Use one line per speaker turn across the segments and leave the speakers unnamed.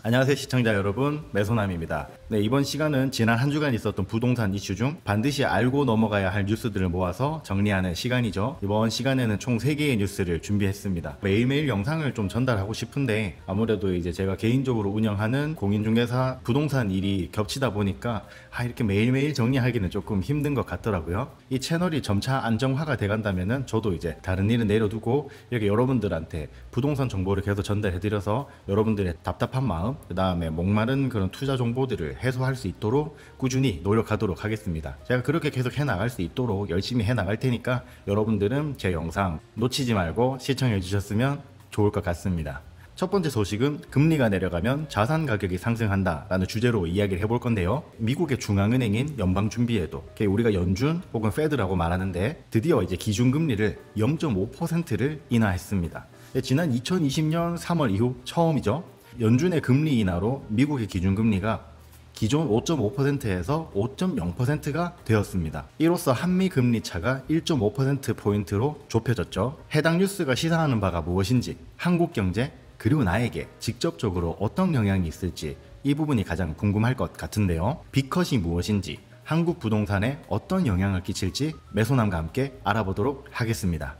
안녕하세요 시청자 여러분, 매소남입니다. 네, 이번 시간은 지난 한 주간 있었던 부동산 이슈 중 반드시 알고 넘어가야 할 뉴스들을 모아서 정리하는 시간이죠. 이번 시간에는 총 3개의 뉴스를 준비했습니다. 매일매일 영상을 좀 전달하고 싶은데 아무래도 이제 제가 개인적으로 운영하는 공인중개사 부동산 일이 겹치다 보니까 이렇게 매일매일 정리하기는 조금 힘든 것 같더라고요. 이 채널이 점차 안정화가 돼간다면은 저도 이제 다른 일은 내려두고 이렇게 여러분들한테 부동산 정보를 계속 전달해드려서 여러분들의 답답한 마음, 그 다음에 목마른 그런 투자 정보들을 해소할 수 있도록 꾸준히 노력하도록 하겠습니다. 제가 그렇게 계속 해나갈 수 있도록 열심히 해나갈 테니까 여러분들은 제 영상 놓치지 말고 시청해 주셨으면 좋을 것 같습니다. 첫 번째 소식은 금리가 내려가면 자산 가격이 상승한다 라는 주제로 이야기를 해볼 건데요. 미국의 중앙은행인 연방준비예도, 우리가 연준 혹은 페드라고 말하는데, 드디어 이제 기준금리를 0.5%를 인하했습니다. 지난 2020년 3월 이후 처음이죠. 연준의 금리 인하로 미국의 기준금리가 기존 5.5%에서 5.0%가 되었습니다. 이로써 한미 금리 차가 1.5%포인트로 좁혀졌죠. 해당 뉴스가 시사하는 바가 무엇인지, 한국 경제 그리고 나에게 직접적으로 어떤 영향이 있을지 이 부분이 가장 궁금할 것 같은데요. 빅컷이 무엇인지, 한국 부동산에 어떤 영향을 끼칠지 매소남과 함께 알아보도록 하겠습니다.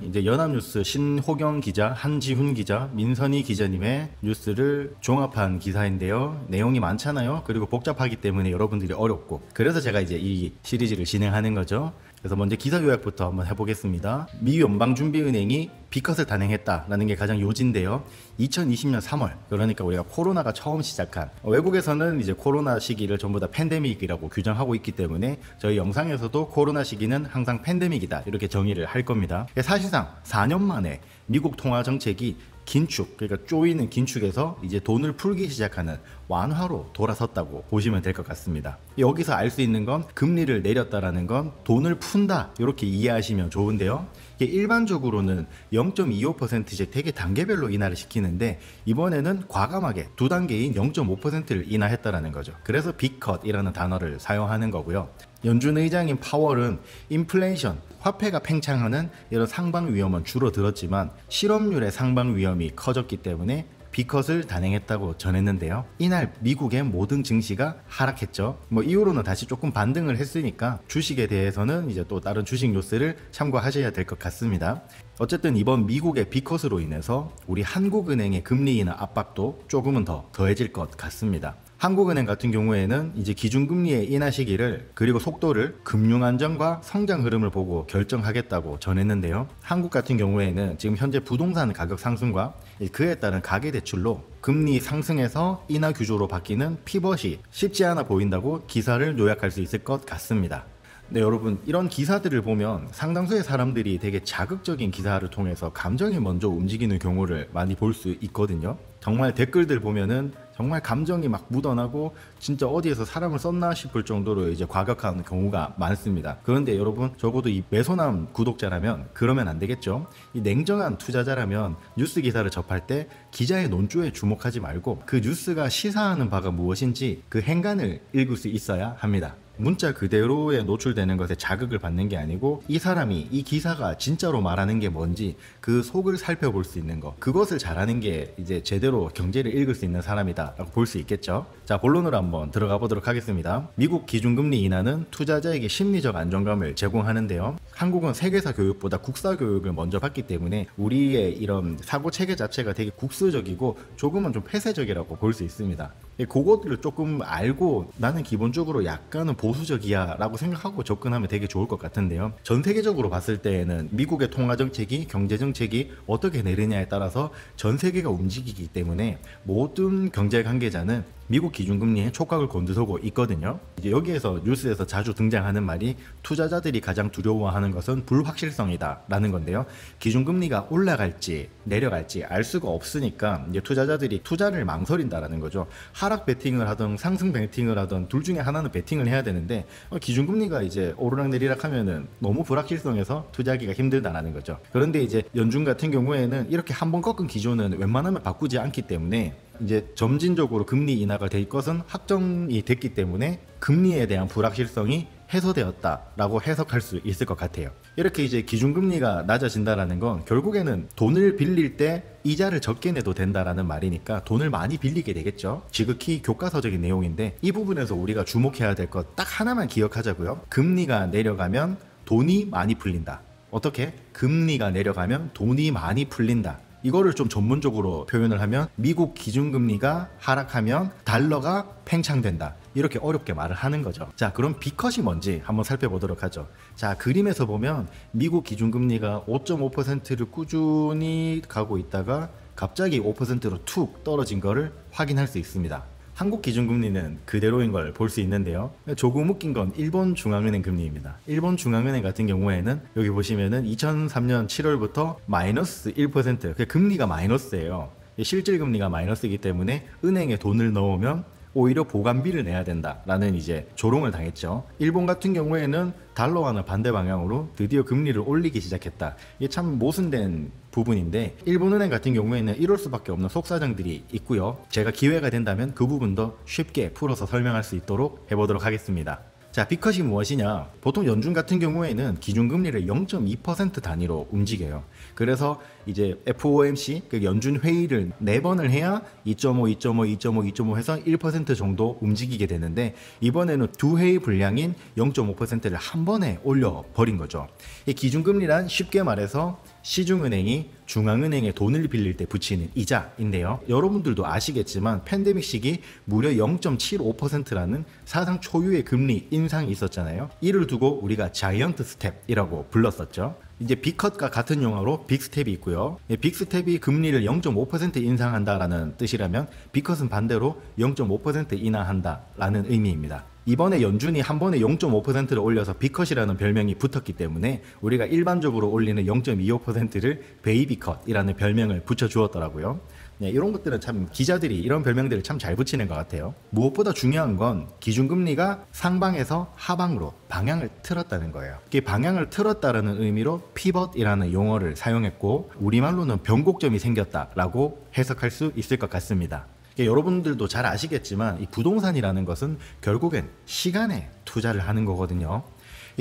이제 연합뉴스 신호경 기자, 한지훈 기자, 민선희 기자님의 뉴스를 종합한 기사인데요. 내용이 많잖아요. 그리고 복잡하기 때문에 여러분들이 어렵고, 그래서 제가 이제 이 시리즈를 진행하는 거죠. 그래서 먼저 기사 요약부터 한번 해보겠습니다. 미 연방준비은행이 빅컷을 단행했다라는 게 가장 요지인데요. 2020년 3월, 그러니까 우리가 코로나가 처음 시작한, 외국에서는 이제 코로나 시기를 전부 다 팬데믹이라고 규정하고 있기 때문에 저희 영상에서도 코로나 시기는 항상 팬데믹이다 이렇게 정의를 할 겁니다. 사실상 4년 만에 미국 통화 정책이 긴축, 그러니까 쪼이는 긴축에서 이제 돈을 풀기 시작하는 완화로 돌아섰다고 보시면 될 것 같습니다. 여기서 알 수 있는 건 금리를 내렸다라는 건 돈을 푼다 이렇게 이해하시면 좋은데요. 이게 일반적으로는 0.25%씩 되게 단계별로 인하를 시키는데, 이번에는 과감하게 두 단계인 0.5%를 인하했다라는 거죠. 그래서 빅컷이라는 단어를 사용하는 거고요. 연준 의장인 파월은 인플레이션, 화폐가 팽창하는 이런 상방 위험은 줄어들었지만 실업률의 상방 위험이 커졌기 때문에 빅컷을 단행했다고 전했는데요. 이날 미국의 모든 증시가 하락했죠. 이후로는 다시 조금 반등을 했으니까 주식에 대해서는 이제 또 다른 주식 뉴스를 참고하셔야 될 것 같습니다. 어쨌든 이번 미국의 빅컷으로 인해서 우리 한국은행의 금리 인하 압박도 조금은 더 더해질 것 같습니다. 한국은행 같은 경우에는 이제 기준금리의 인하 시기를 그리고 속도를 금융안정과 성장 흐름을 보고 결정하겠다고 전했는데요. 한국 같은 경우에는 지금 현재 부동산 가격 상승과 그에 따른 가계대출로 금리 상승에서 인하 규조로 바뀌는 피벗이 쉽지 않아 보인다고 기사를 요약할 수 있을 것 같습니다. 네, 여러분, 이런 기사들을 보면 상당수의 사람들이 되게 자극적인 기사를 통해서 감정이 먼저 움직이는 경우를 많이 볼 수 있거든요. 정말 댓글들 보면은 정말 감정이 막 묻어나고 진짜 어디에서 사람을 썼나 싶을 정도로 이제 과격한 경우가 많습니다. 그런데 여러분, 적어도 이 매소남 구독자라면 그러면 안 되겠죠. 이 냉정한 투자자라면 뉴스 기사를 접할 때 기자의 논조에 주목하지 말고 그 뉴스가 시사하는 바가 무엇인지 그 행간을 읽을 수 있어야 합니다. 문자 그대로에 노출되는 것에 자극을 받는 게 아니고, 이 사람이 이 기사가 진짜로 말하는 게 뭔지 그 속을 살펴볼 수 있는 거, 그것을 잘하는 게 이제 제대로 경제를 읽을 수 있는 사람이다 라고 볼 수 있겠죠. 자, 본론으로 한번 들어가 보도록 하겠습니다. 미국 기준금리 인하는 투자자에게 심리적 안정감을 제공하는데요. 한국은 세계사 교육보다 국사 교육을 먼저 받기 때문에 우리의 이런 사고 체계 자체가 되게 국수적이고 조금은 좀 폐쇄적이라고 볼 수 있습니다. 그것들을 조금 알고 나는 기본적으로 약간은 보수적이야 라고 생각하고 접근하면 되게 좋을 것 같은데요. 전 세계적으로 봤을 때에는 미국의 통화정책이, 경제정책이 어떻게 내리냐에 따라서 전 세계가 움직이기 때문에 모든 경제 관계자는 미국 기준금리에 촉각을 곤두서고 있거든요. 이제 여기에서 뉴스에서 자주 등장하는 말이 투자자들이 가장 두려워하는 것은 불확실성이다 라는 건데요. 기준금리가 올라갈지 내려갈지 알 수가 없으니까 이제 투자자들이 투자를 망설인다라는 거죠. 하락 베팅을 하든 상승 베팅을 하든 둘 중에 하나는 베팅을 해야 되는데, 기준금리가 이제 오르락내리락 하면은 너무 불확실성에서 투자하기가 힘들다라는 거죠. 그런데 이제 연준 같은 경우에는 이렇게 한번 꺾은 기조는 웬만하면 바꾸지 않기 때문에 이제 점진적으로 금리 인하가 될 것은 확정이 됐기 때문에 금리에 대한 불확실성이 해소되었다라고 해석할 수 있을 것 같아요. 이렇게 이제 기준금리가 낮아진다라는 건 결국에는 돈을 빌릴 때 이자를 적게 내도 된다라는 말이니까 돈을 많이 빌리게 되겠죠. 지극히 교과서적인 내용인데 이 부분에서 우리가 주목해야 될 것 딱 하나만 기억하자고요. 금리가 내려가면 돈이 많이 풀린다. 어떻게? 금리가 내려가면 돈이 많이 풀린다. 이거를 좀 전문적으로 표현을 하면 미국 기준금리가 하락하면 달러가 팽창된다. 이렇게 어렵게 말을 하는 거죠. 자, 그럼 B컷이 뭔지 한번 살펴보도록 하죠. 자, 그림에서 보면 미국 기준금리가 5.5%를 꾸준히 가고 있다가 갑자기 5%로 툭 떨어진 거를 확인할 수 있습니다. 한국 기준금리는 그대로인 걸 볼 수 있는데요. 조금 웃긴 건 일본 중앙은행 금리입니다. 일본 중앙은행 같은 경우에는 여기 보시면은 2003년 7월부터 마이너스 1%, 금리가 마이너스예요. 실질 금리가 마이너스이기 때문에 은행에 돈을 넣으면 오히려 보관비를 내야 된다라는 이제 조롱을 당했죠. 일본 같은 경우에는 달러와는 반대 방향으로 드디어 금리를 올리기 시작했다. 이게 참 모순된 부분인데 일본은행 같은 경우에는 이럴 수밖에 없는 속사정들이 있고요. 제가 기회가 된다면 그 부분도 쉽게 풀어서 설명할 수 있도록 해보도록 하겠습니다. 자, B컷이 무엇이냐? 보통 연준 같은 경우에는 기준금리를 0.2% 단위로 움직여요. 그래서 이제 FOMC, 그 연준 회의를 4번을 해야 2.5, 2.5, 2.5, 2.5 해서 1% 정도 움직이게 되는데 이번에는 두 회의 분량인 0.5%를 한 번에 올려버린 거죠. 이 기준금리란 쉽게 말해서 시중은행이 중앙은행에 돈을 빌릴 때 붙이는 이자인데요. 여러분들도 아시겠지만 팬데믹 시기 무려 0.75%라는 사상 초유의 금리 인상이 있었잖아요. 이를 두고 우리가 자이언트 스텝이라고 불렀었죠. 이제 B컷과 같은 용어로 빅스텝이 있고요. 빅스텝이 금리를 0.5% 인상한다라는 뜻이라면 B컷은 반대로 0.5% 인하한다라는 의미입니다. 이번에 연준이 한 번에 0.5%를 올려서 B컷이라는 별명이 붙었기 때문에 우리가 일반적으로 올리는 0.25%를 베이비컷이라는 별명을 붙여주었더라고요. 네, 이런 것들은 참 기자들이 이런 별명들을 참 잘 붙이는 것 같아요. 무엇보다 중요한 건 기준금리가 상방에서 하방으로 방향을 틀었다는 거예요. 이게 방향을 틀었다라는 의미로 피벗이라는 용어를 사용했고 우리말로는 변곡점이 생겼다라고 해석할 수 있을 것 같습니다. 여러분들도 잘 아시겠지만 이 부동산이라는 것은 결국엔 시간에 투자를 하는 거거든요.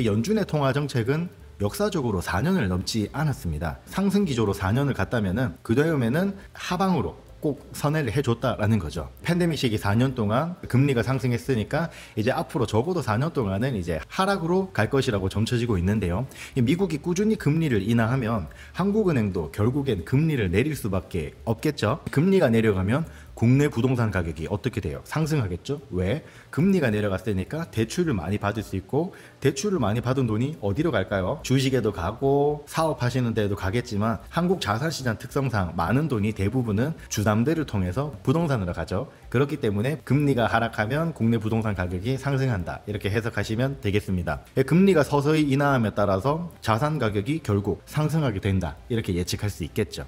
연준의 통화정책은 역사적으로 4년을 넘지 않았습니다. 상승 기조로 4년을 갔다면은 그 다음에는 하방으로 꼭 선회를 해줬다라는 거죠. 팬데믹 시기 4년 동안 금리가 상승했으니까 이제 앞으로 적어도 4년 동안은 이제 하락으로 갈 것이라고 점쳐지고 있는데요. 미국이 꾸준히 금리를 인하하면 한국은행도 결국엔 금리를 내릴 수밖에 없겠죠. 금리가 내려가면 국내 부동산 가격이 어떻게 돼요? 상승하겠죠? 왜? 금리가 내려갔으니까 대출을 많이 받을 수 있고 대출을 많이 받은 돈이 어디로 갈까요? 주식에도 가고 사업하시는 데도 가겠지만 한국 자산시장 특성상 많은 돈이 대부분은 주담대를 통해서 부동산으로 가죠. 그렇기 때문에 금리가 하락하면 국내 부동산 가격이 상승한다. 이렇게 해석하시면 되겠습니다. 금리가 서서히 인하함에 따라서 자산 가격이 결국 상승하게 된다. 이렇게 예측할 수 있겠죠.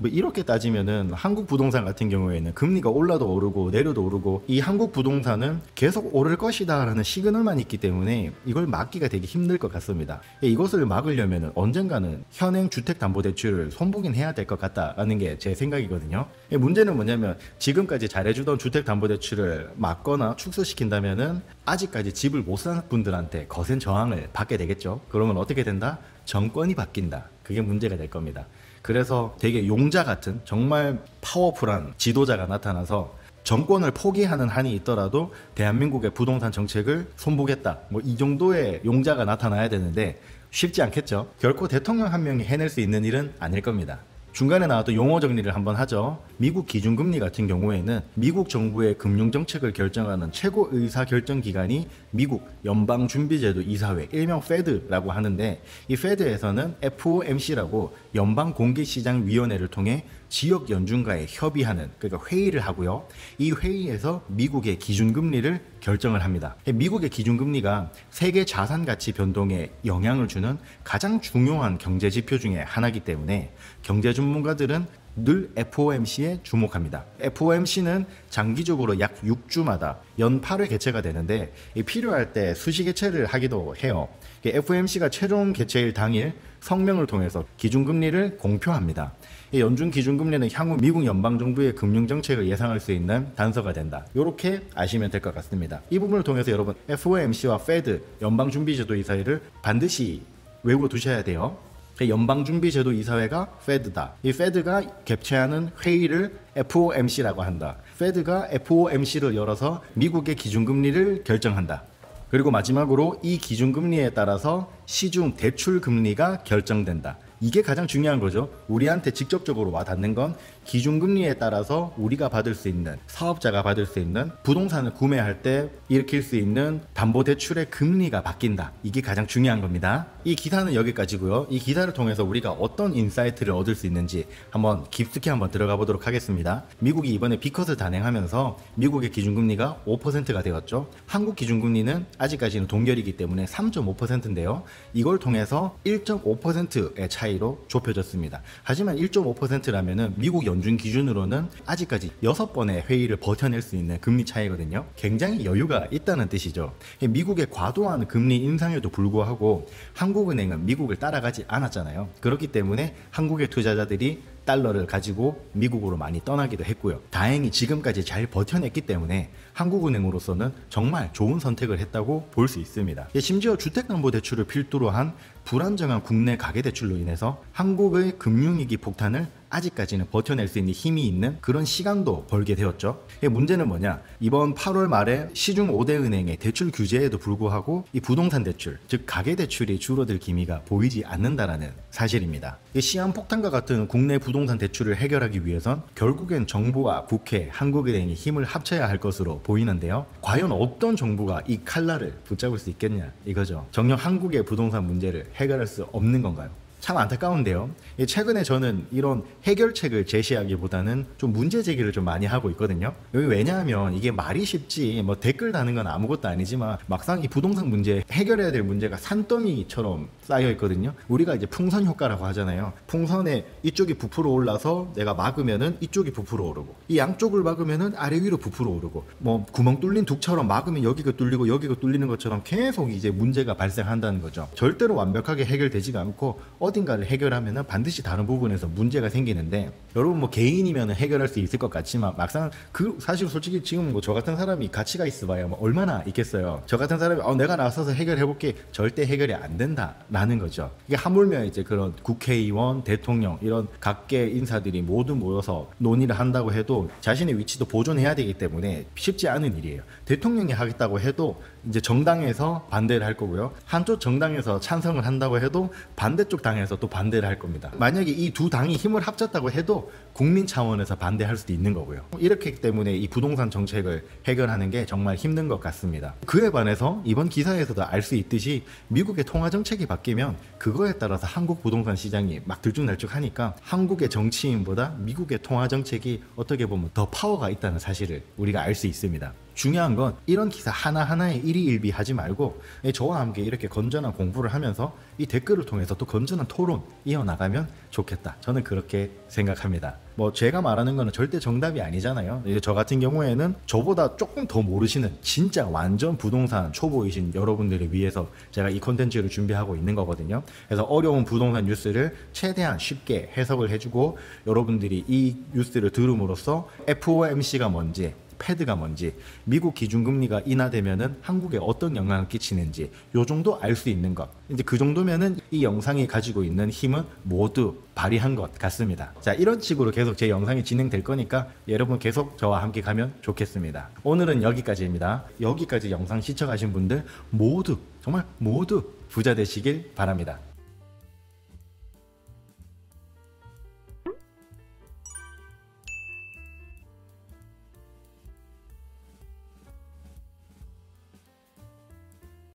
뭐 이렇게 따지면은 한국 부동산 같은 경우에는 금리가 올라도 오르고 내려도 오르고 이 한국 부동산은 계속 오를 것이다 라는 시그널만 있기 때문에 이걸 막기가 되게 힘들 것 같습니다. 이것을 막으려면은 언젠가는 현행 주택담보대출을 손보긴 해야 될 것 같다라는 게 제 생각이거든요. 문제는 뭐냐면 지금까지 잘해주던 주택담보대출을 막거나 축소시킨다면은 아직까지 집을 못 산 분들한테 거센 저항을 받게 되겠죠. 그러면 어떻게 된다? 정권이 바뀐다. 그게 문제가 될 겁니다. 그래서 되게 용자 같은 정말 파워풀한 지도자가 나타나서 정권을 포기하는 한이 있더라도 대한민국의 부동산 정책을 손보겠다. 뭐 이 정도의 용자가 나타나야 되는데 쉽지 않겠죠. 결코 대통령 한 명이 해낼 수 있는 일은 아닐 겁니다. 중간에 나왔던 용어 정리를 한번 하죠. 미국 기준금리 같은 경우에는 미국 정부의 금융정책을 결정하는 최고 의사결정기관이 미국 연방준비제도 이사회, 일명 페드라고 하는데 이 페드에서는 FOMC라고 연방공개시장위원회를 통해 지역 연준과의 협의하는 그러니까 회의를 하고요. 이 회의에서 미국의 기준금리를 결정을 합니다. 미국의 기준금리가 세계 자산가치 변동에 영향을 주는 가장 중요한 경제지표 중에 하나이기 때문에 경제 전문가들은 늘 FOMC에 주목합니다. FOMC는 장기적으로 약 6주마다 연 8회 개최가 되는데 필요할 때 수시 개최를 하기도 해요. FOMC가 최종 개최일 당일 성명을 통해서 기준금리를 공표합니다. 연준 기준금리는 향후 미국 연방정부의 금융정책을 예상할 수 있는 단서가 된다. 이렇게 아시면 될 것 같습니다. 이 부분을 통해서 여러분 FOMC와 페드 연방준비제도 이사회를 반드시 외워 두셔야 돼요. 연방준비제도 이사회가 페드다. 이 페드가 개최하는 회의를 FOMC라고 한다. 페드가 FOMC를 열어서 미국의 기준금리를 결정한다. 그리고 마지막으로 이 기준금리에 따라서 시중 대출금리가 결정된다. 이게 가장 중요한 거죠. 우리한테 직접적으로 와닿는 건 기준금리에 따라서 우리가 받을 수 있는, 사업자가 받을 수 있는, 부동산을 구매할 때 일으킬 수 있는 담보대출의 금리가 바뀐다. 이게 가장 중요한 겁니다. 이 기사는 여기까지고요. 이 기사를 통해서 우리가 어떤 인사이트를 얻을 수 있는지 한번 깊숙이 한번 들어가 보도록 하겠습니다. 미국이 이번에 B컷을 단행하면서 미국의 기준금리가 5%가 되었죠. 한국 기준금리는 아직까지는 동결이기 때문에 3.5%인데요. 이걸 통해서 1.5%의 차이로 좁혀졌습니다. 하지만 1.5%라면은 미국 연준 기준으로는 아직까지 6번의 회의를 버텨낼 수 있는 금리 차이거든요. 굉장히 여유가 있다는 뜻이죠. 미국의 과도한 금리 인상에도 불구하고 한국은행은 미국을 따라가지 않았잖아요. 그렇기 때문에 한국의 투자자들이 달러를 가지고 미국으로 많이 떠나기도 했고요. 다행히 지금까지 잘 버텨냈기 때문에 한국은행으로서는 정말 좋은 선택을 했다고 볼 수 있습니다. 심지어 주택담보대출을 필두로 한 불안정한 국내 가계대출로 인해서 한국의 금융위기 폭탄을 아직까지는 버텨낼 수 있는 힘이 있는 그런 시간도 벌게 되었죠. 문제는 뭐냐? 이번 8월 말에 시중 5대 은행의 대출 규제에도 불구하고 이 부동산 대출, 즉 가계대출이 줄어들 기미가 보이지 않는다라는 사실입니다. 시한폭탄과 같은 국내 부동산 대출을 해결하기 위해선 결국엔 정부와 국회, 한국은행이 힘을 합쳐야 할 것으로 보이는데요. 과연 어떤 정부가 이 칼날을 붙잡을 수 있겠냐 이거죠. 정녕 한국의 부동산 문제를 해결할 수 없는 건가요? 참 안타까운데요. 최근에 저는 이런 해결책을 제시하기보다는 좀 문제 제기를 좀 많이 하고 있거든요. 여기 왜냐하면 이게 말이 쉽지 뭐 댓글 다는 건 아무것도 아니지만 막상 이 부동산 문제 해결해야 될 문제가 산더미처럼 쌓여 있거든요. 우리가 이제 풍선 효과라고 하잖아요. 풍선에 이쪽이 부풀어 올라서 내가 막으면은 이쪽이 부풀어 오르고 이 양쪽을 막으면은 아래 위로 부풀어 오르고 뭐 구멍 뚫린 둑처럼 막으면 여기가 뚫리고 여기가 뚫리는 것처럼 계속 이제 문제가 발생한다는 거죠. 절대로 완벽하게 해결되지가 않고 어딘가를 해결하면 반드시 다른 부분에서 문제가 생기는데 여러분 뭐 개인이면 해결할 수 있을 것 같지만 막상 사실 솔직히 지금 뭐 저 같은 사람이 가치가 있어봐야 뭐 얼마나 있겠어요. 저 같은 사람이 내가 나서서 해결해볼게 절대 해결이 안 된다라는 거죠. 이게 하물며 이제 그런 국회의원, 대통령 이런 각계 인사들이 모두 모여서 논의를 한다고 해도 자신의 위치도 보존해야 되기 때문에 쉽지 않은 일이에요. 대통령이 하겠다고 해도 이제 정당에서 반대를 할 거고요. 한쪽 정당에서 찬성을 한다고 해도 반대쪽 당에서 또 반대를 할 겁니다. 만약에 이 두 당이 힘을 합쳤다고 해도 국민 차원에서 반대할 수도 있는 거고요. 이렇기 때문에 이 부동산 정책을 해결하는 게 정말 힘든 것 같습니다. 그에 반해서 이번 기사에서도 알 수 있듯이 미국의 통화 정책이 바뀌면 그거에 따라서 한국 부동산 시장이 막 들쭉날쭉하니까 한국의 정치인보다 미국의 통화 정책이 어떻게 보면 더 파워가 있다는 사실을 우리가 알 수 있습니다. 중요한 건 이런 기사 하나하나에 일희일비하지 말고 저와 함께 이렇게 건전한 공부를 하면서 이 댓글을 통해서 또 건전한 토론 이어나가면 좋겠다. 저는 그렇게 생각합니다. 뭐 제가 말하는 거는 절대 정답이 아니잖아요. 저 같은 경우에는 저보다 조금 더 모르시는 진짜 완전 부동산 초보이신 여러분들을 위해서 제가 이 콘텐츠를 준비하고 있는 거거든요. 그래서 어려운 부동산 뉴스를 최대한 쉽게 해석을 해주고 여러분들이 이 뉴스를 들음으로써 FOMC가 뭔지 패드가 뭔지, 미국 기준금리가 인하되면은 한국에 어떤 영향을 끼치는지 요 정도 알 수 있는 것. 이제 그 정도면은 이 영상이 가지고 있는 힘은 모두 발휘한 것 같습니다. 자, 이런 식으로 계속 제 영상이 진행될 거니까 여러분 계속 저와 함께 가면 좋겠습니다. 오늘은 여기까지입니다. 여기까지 영상 시청하신 분들 모두 정말 모두 부자 되시길 바랍니다.